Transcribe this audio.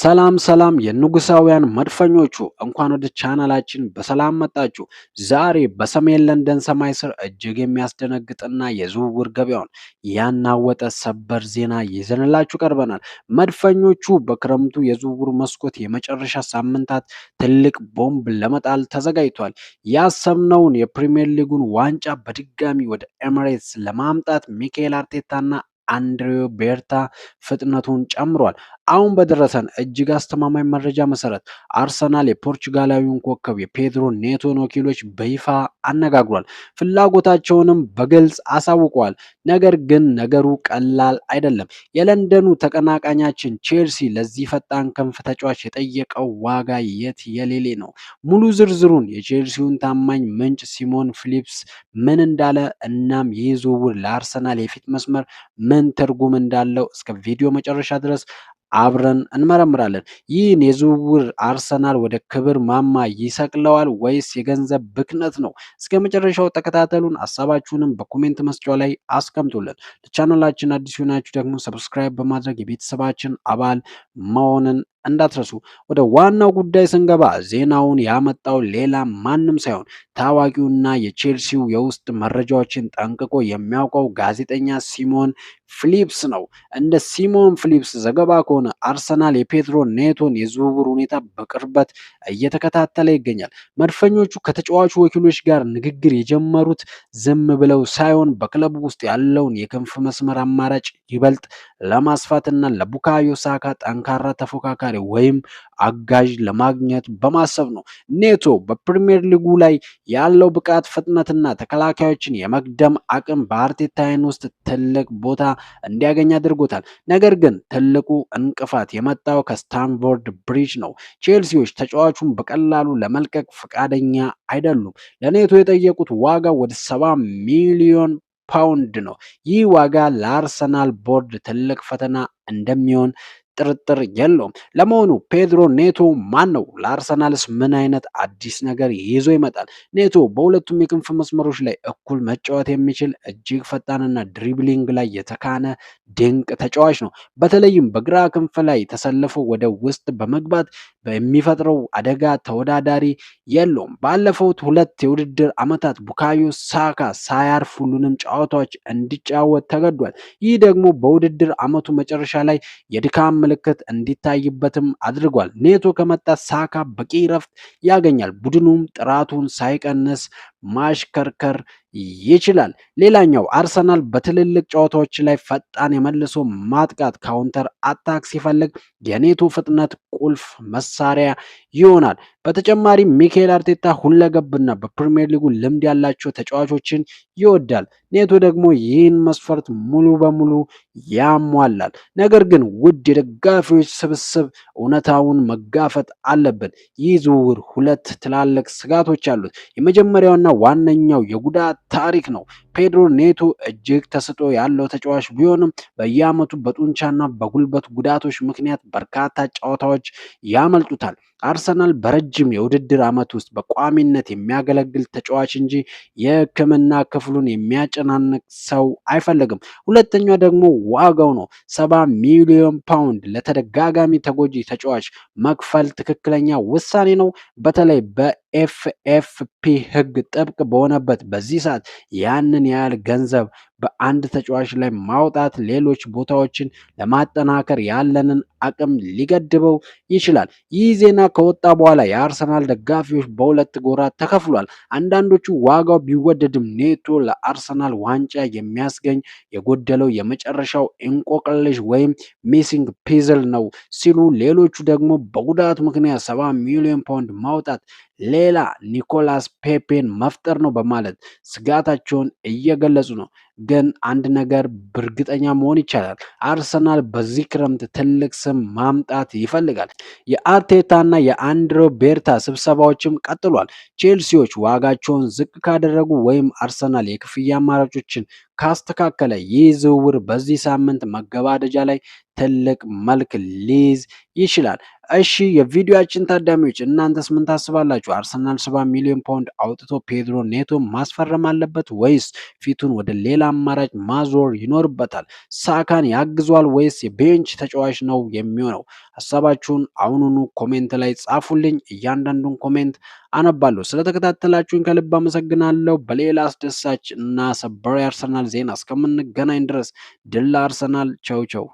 ሰላም የንጉሳውያን መድፈኞቹ እንኳን ወደ ቻናላችን በሰላም መጣችሁ። ዛሬ በሰሜን ለንደን ሰማይ ስር እጅግ የሚያስደነግጥና የዝውውር ገበያውን ያናወጠ ሰበር ዜና ይዘንላችሁ ቀርበናል። መድፈኞቹ በክረምቱ የዝውውር መስኮት የመጨረሻ ሳምንታት ትልቅ ቦምብ ለመጣል ተዘጋጅቷል። ያሰብነውን የፕሪሚየር ሊጉን ዋንጫ በድጋሚ ወደ ኤሚሬትስ ለማምጣት ሚኬል አርቴታና አንድሬው ቤርታ ፍጥነቱን ጨምሯል። አሁን በደረሰን እጅግ አስተማማኝ መረጃ መሰረት አርሰናል የፖርቹጋላዊውን ኮከብ የፔድሮ ኔቶን ወኪሎች በይፋ አነጋግሯል። ፍላጎታቸውንም በግልጽ አሳውቀዋል። ነገር ግን ነገሩ ቀላል አይደለም። የለንደኑ ተቀናቃኛችን ቼልሲ ለዚህ ፈጣን ክንፍ ተጫዋች የጠየቀው ዋጋ የት የሌሌ ነው። ሙሉ ዝርዝሩን የቼልሲውን ታማኝ ምንጭ ሲሞን ፊሊፕስ ምን እንዳለ እናም ይህ ዝውውር ለአርሰናል የፊት መስመር ምን ትርጉም እንዳለው እስከ ቪዲዮ መጨረሻ ድረስ አብረን እንመረምራለን። ይህን የዝውውር አርሰናል ወደ ክብር ማማ ይሰቅለዋል ወይስ የገንዘብ ብክነት ነው? እስከ መጨረሻው ተከታተሉን። ሀሳባችሁንም በኮሜንት መስጫው ላይ አስቀምጡልን። ለቻናላችን አዲስ ሆናችሁ ደግሞ ሰብስክራይብ በማድረግ የቤተሰባችን አባል መሆንን እንዳትረሱ። ወደ ዋናው ጉዳይ ስንገባ ዜናውን ያመጣው ሌላ ማንም ሳይሆን ታዋቂውና የቼልሲው የውስጥ መረጃዎችን ጠንቅቆ የሚያውቀው ጋዜጠኛ ሲሞን ፊሊፕስ ነው። እንደ ሲሞን ፊሊፕስ ዘገባ ከሆነ አርሰናል የፔድሮ ኔቶን የዝውውር ሁኔታ በቅርበት እየተከታተለ ይገኛል። መድፈኞቹ ከተጫዋቹ ወኪሎች ጋር ንግግር የጀመሩት ዝም ብለው ሳይሆን በክለቡ ውስጥ ያለውን የክንፍ መስመር አማራጭ ይበልጥ ለማስፋትና ለቡካዮ ሳካ ጠንካራ ተፎካካሪ ወይም አጋዥ ለማግኘት በማሰብ ነው። ኔቶ በፕሪሚየር ሊጉ ላይ ያለው ብቃት፣ ፍጥነትና ተከላካዮችን የመግደም አቅም በአርቴታ ዓይን ውስጥ ትልቅ ቦታ እንዲያገኝ አድርጎታል። ነገር ግን ትልቁ እንቅፋት የመጣው ከስታንፎርድ ብሪጅ ነው። ቼልሲዎች ተጫዋቹን በቀላሉ ለመልቀቅ ፈቃደኛ አይደሉም። ለኔቶ የጠየቁት ዋጋ ወደ 70 ሚሊዮን ፓውንድ ነው። ይህ ዋጋ ለአርሰናል ቦርድ ትልቅ ፈተና እንደሚሆን ጥርጥር የለውም። ለመሆኑ ፔድሮ ኔቶ ማን ነው? ለአርሰናልስ ምን አይነት አዲስ ነገር ይዞ ይመጣል? ኔቶ በሁለቱም የክንፍ መስመሮች ላይ እኩል መጫወት የሚችል እጅግ ፈጣንና ድሪብሊንግ ላይ የተካነ ድንቅ ተጫዋች ነው። በተለይም በግራ ክንፍ ላይ ተሰልፎ ወደ ውስጥ በመግባት በሚፈጥረው አደጋ ተወዳዳሪ የለውም። ባለፉት ሁለት የውድድር ዓመታት ቡካዮ ሳካ ሳያርፍ ሁሉንም ጨዋታዎች እንዲጫወት ተገዷል። ይህ ደግሞ በውድድር ዓመቱ መጨረሻ ላይ የድካም ምልክት እንዲታይበትም አድርጓል። ኔቶ ከመጣ ሳካ በቂ ረፍት ያገኛል። ቡድኑም ጥራቱን ሳይቀንስ ማሽከርከር ይችላል። ሌላኛው አርሰናል በትልልቅ ጨዋታዎች ላይ ፈጣን የመልሶ ማጥቃት ካውንተር አታክ ሲፈልግ የኔቶ ፍጥነት ቁልፍ መሳሪያ ይሆናል። በተጨማሪም ሚኬል አርቴታ ሁለገብና በፕሪሚየር ሊጉ ልምድ ያላቸው ተጫዋቾችን ይወዳል። ኔቶ ደግሞ ይህን መስፈርት ሙሉ በሙሉ ያሟላል። ነገር ግን ውድ የደጋፊዎች ስብስብ እውነታውን መጋፈጥ አለብን። ይህ ዝውውር ሁለት ትላልቅ ስጋቶች አሉት። የመጀመሪያውና ዋነኛው የጉዳት ታሪክ ነው። ፔድሮ ኔቶ እጅግ ተሰጥኦ ያለው ተጫዋች ቢሆንም በየዓመቱ በጡንቻና በጉልበት ጉዳቶች ምክንያት በርካታ ጨዋታዎች ያመልጡታል። አርሰናል በረጅም የውድድር ዓመት ውስጥ በቋሚነት የሚያገለግል ተጫዋች እንጂ የሕክምና ክፍሉን የሚያጨናንቅ ሰው አይፈልግም። ሁለተኛው ደግሞ ዋጋው ነው። 70 ሚሊዮን ፓውንድ ለተደጋጋሚ ተጎጂ ተጫዋች መክፈል ትክክለኛ ውሳኔ ነው። በተለይ በኤፍኤፍፒ ሕግ ጥብቅ በሆነበት በዚህ ሰዓት ያንን ያህል ገንዘብ በአንድ ተጫዋች ላይ ማውጣት ሌሎች ቦታዎችን ለማጠናከር ያለንን አቅም ሊገድበው ይችላል። ይህ ዜና ከወጣ በኋላ የአርሰናል ደጋፊዎች በሁለት ጎራ ተከፍሏል። አንዳንዶቹ ዋጋው ቢወደድም ኔቶ ለአርሰናል ዋንጫ የሚያስገኝ የጎደለው የመጨረሻው እንቆቅልሽ ወይም ሚሲንግ ፒዝል ነው ሲሉ፣ ሌሎቹ ደግሞ በጉዳት ምክንያት 70 ሚሊዮን ፓውንድ ማውጣት ሌላ ኒኮላስ ፔፔን መፍጠር ነው በማለት ስጋታቸውን እየገለጹ ነው። ግን አንድ ነገር በእርግጠኛ መሆን ይቻላል። አርሰናል በዚህ ክረምት ትልቅ ስም ማምጣት ይፈልጋል። የአርቴታና የአንድሬው ቤርታ ስብሰባዎችም ቀጥሏል። ቼልሲዎች ዋጋቸውን ዝቅ ካደረጉ ወይም አርሰናል የክፍያ አማራጮችን ካስተካከለ ይህ ዝውውር በዚህ ሳምንት መገባደጃ ላይ ትልቅ መልክ ሊይዝ ይችላል። እሺ የቪዲዮአችን ታዳሚዎች እናንተስ ምን ታስባላችሁ? አርሰናል 70 ሚሊዮን ፓውንድ አውጥቶ ፔድሮ ኔቶን ማስፈረም አለበት ወይስ ፊቱን ወደ ሌላ አማራጭ ማዞር ይኖርበታል? ሳካን ያግዟል ወይስ የቤንች ተጫዋች ነው የሚሆነው? ሀሳባችሁን አሁኑኑ ኮሜንት ላይ ጻፉልኝ። እያንዳንዱን ኮሜንት አነባለሁ። ስለተከታተላችሁኝ ከልብ አመሰግናለሁ። በሌላ አስደሳች እና ሰበር የአርሰናል ዜና እስከምንገናኝ ድረስ ድል ለአርሰናል። ቸው ቸው